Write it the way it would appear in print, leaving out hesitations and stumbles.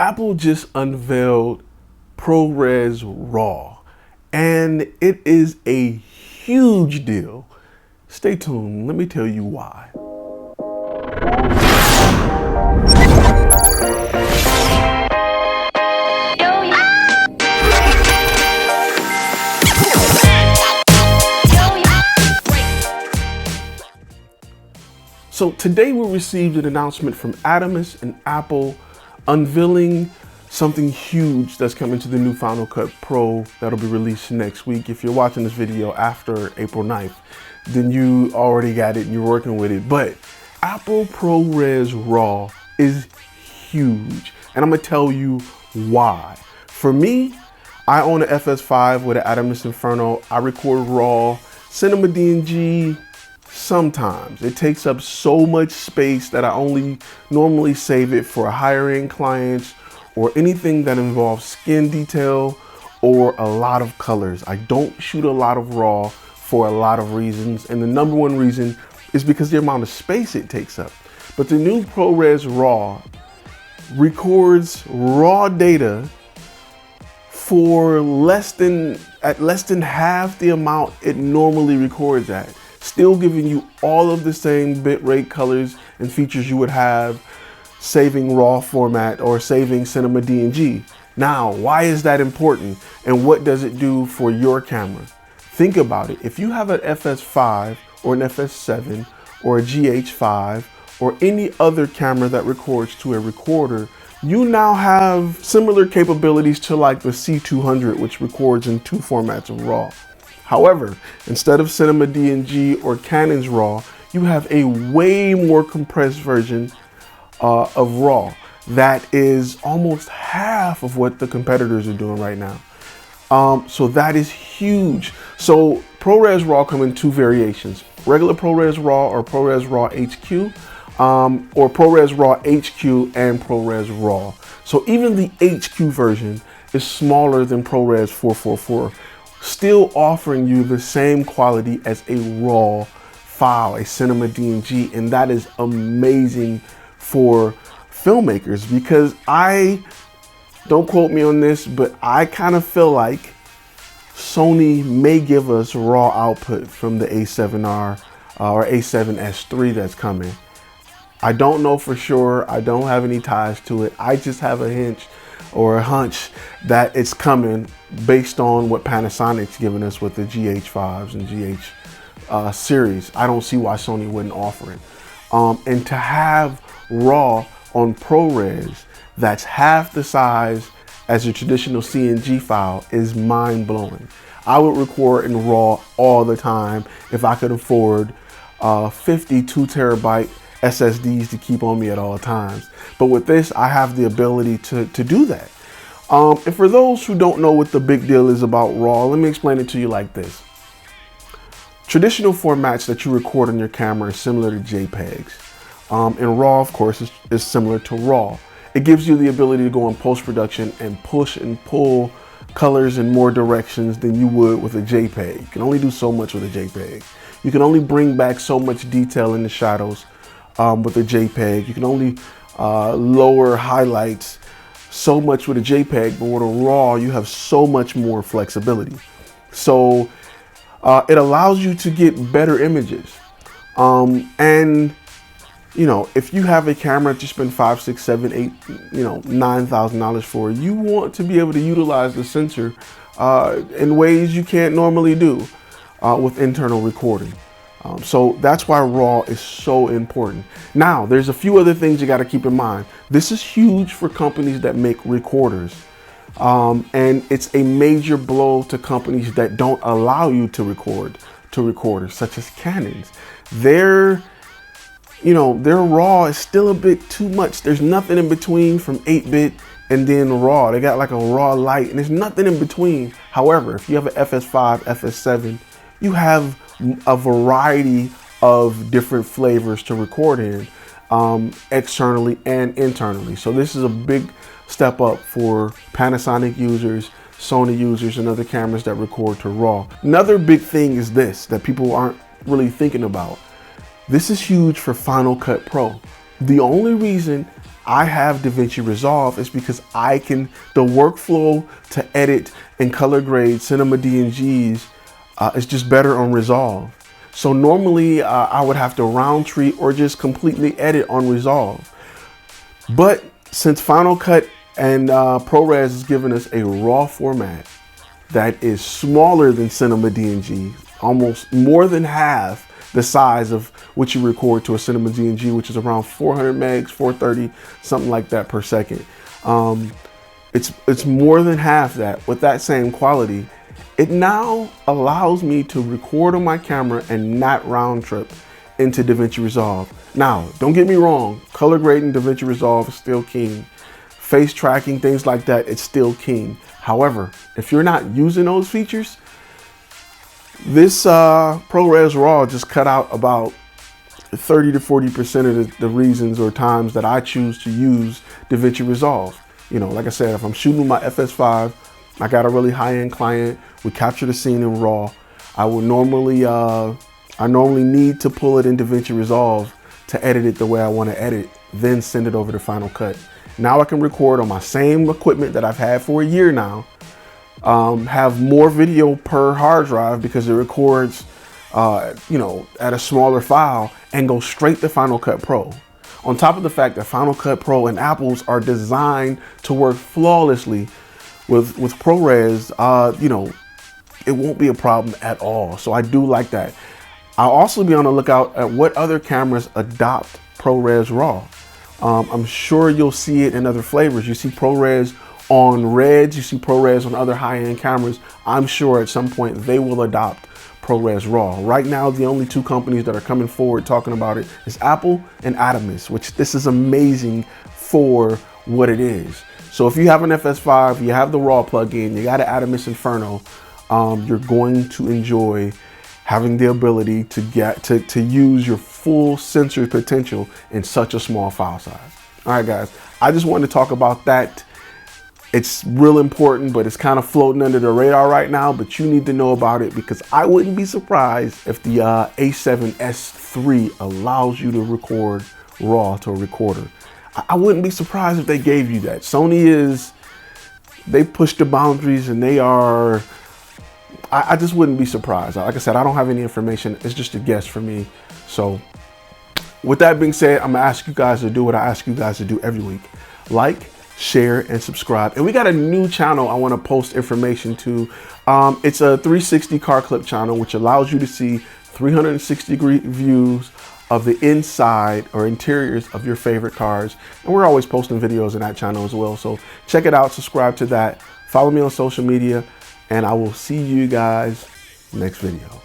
Apple just unveiled ProRes RAW, and it is a huge deal. Stay tuned, let me tell you why. So today we received an announcement from Adamus and Apple unveiling something huge that's coming to the new Final Cut Pro that'll be released next week. If you're watching this video after April 9th, then you already got it and you're working with it. But Apple ProRes RAW is huge, and I'm gonna tell you why. For me, I own an FS5 with an Adamus Inferno. I record RAW, Cinema DNG. Sometimes it takes up so much space that I only normally save it for higher end clients or anything that involves skin detail or a lot of colors. I don't shoot a lot of RAW for a lot of reasons, and the number one reason is because the amount of space it takes up. But the new ProRes RAW records raw data for less than half the amount it normally records at, still giving you all of the same bitrate, colors, and features you would have saving RAW format or saving Cinema DNG. Now, why is that important, and what does it do for your camera? Think about it. If you have an FS5 or an FS7 or a GH5 or any other camera that records to a recorder, you now have similar capabilities to like the C200, which records in 2 formats of RAW. However, instead of Cinema DNG or Canon's RAW, you have a way more compressed version of RAW that is almost half of what the competitors are doing right now. So that is huge. So ProRes RAW come in 2 variations: regular ProRes RAW or ProRes RAW HQ, or ProRes RAW HQ and ProRes RAW. So even the HQ version is smaller than ProRes 444. Still offering you the same quality as a RAW file, a Cinema DNG, and that is amazing for filmmakers, because don't quote me on this, but I kind of feel like Sony may give us RAW output from the A7R or A7S III that's coming. I don't know for sure. I don't have any ties to it. I just have a hunch that it's coming based on what Panasonic's giving us with the GH5s and GH series. I don't see why Sony wouldn't offer it. And to have RAW on ProRes that's half the size as a traditional CNG file is mind-blowing. I would record in RAW all the time if I could afford 52 terabyte SSDs to keep on me at all times. But with this, I have the ability to do that. And for those who don't know what the big deal is about RAW, let me explain it to you like this. Traditional formats that you record on your camera are similar to JPEGs. And RAW, of course, is similar to RAW. It gives you the ability to go in post-production and push and pull colors in more directions than you would with a JPEG. You can only do so much with a JPEG. You can only bring back so much detail in the shadows with a JPEG. You can only lower highlights so much with a JPEG, but with a RAW, you have so much more flexibility. So it allows you to get better images. And you know, if you have a camera that you spend $5, $6, $7, $8, $9,000 for, you want to be able to utilize the sensor in ways you can't normally do with internal recording. So that's why RAW is so important. Now, there's a few other things you got to keep in mind. This is huge for companies that make recorders. And it's a major blow to companies that don't allow you to record to recorders, such as Canon's. Their RAW is still a bit too much. There's nothing in between from 8-bit and then RAW. They got like a RAW Lite, and there's nothing in between. However, if you have an FS5, FS7, you have a variety of different flavors to record in, externally and internally. So this is a big step up for Panasonic users, Sony users, and other cameras that record to RAW. Another big thing is this that people aren't really thinking about. This is huge for Final Cut Pro. The only reason I have DaVinci Resolve is because the workflow to edit and color grade cinema DNGs is just better on Resolve. So normally I would have to round tree or just completely edit on Resolve. But since Final Cut and ProRes has given us a RAW format that is smaller than cinema DNG, almost more than half the size of what you record to a cinema DNG, which is around 400 megs, 430, something like that per second. It's more than half that with that same quality. It now allows me to record on my camera and not round trip into DaVinci Resolve. Now, don't get me wrong, color grading DaVinci Resolve is still king. Face tracking, things like that, it's still king. However, if you're not using those features, this ProRes RAW just cut out about 30 to 40% of the reasons or times that I choose to use DaVinci Resolve. You know, like I said, if I'm shooting with my FS5, I got a really high-end client, we capture the scene in RAW. I normally need to pull it in DaVinci Resolve to edit it the way I want to edit, then send it over to Final Cut. Now I can record on my same equipment that I've had for a year now, have more video per hard drive because it records, you know, at a smaller file, and go straight to Final Cut Pro. On top of the fact that Final Cut Pro and Apple's are designed to work flawlessly with ProRes, you know, it won't be a problem at all. So I do like that. I'll also be on the lookout at what other cameras adopt ProRes RAW. I'm sure you'll see it in other flavors. You see ProRes on Reds, you see ProRes on other high-end cameras. I'm sure at some point they will adopt ProRes RAW. Right now, the only two companies that are coming forward talking about it is Apple and Adamus, which this is amazing for what it is. So if you have an FS5, you have the RAW plugin, you got an Adamus Inferno, you're going to enjoy having the ability to get to use your full sensor potential in such a small file size. All right, guys, I just wanted to talk about that. It's real important, but it's kind of floating under the radar right now, but you need to know about it because I wouldn't be surprised if the A7S III allows you to record RAW to a recorder. I wouldn't be surprised if they gave you that. Sony they push the boundaries and they are, I just wouldn't be surprised. Like I said, I don't have any information. It's just a guess for me. So with that being said, I'm gonna ask you guys to do what I ask you guys to do every week. Like, share, and subscribe. And we got a new channel I want to post information to. It's a 360 car clip channel, which allows you to see 360-degree views of the inside or interiors of your favorite cars. And we're always posting videos in that channel as well. So check it out, subscribe to that, follow me on social media, and I will see you guys next video.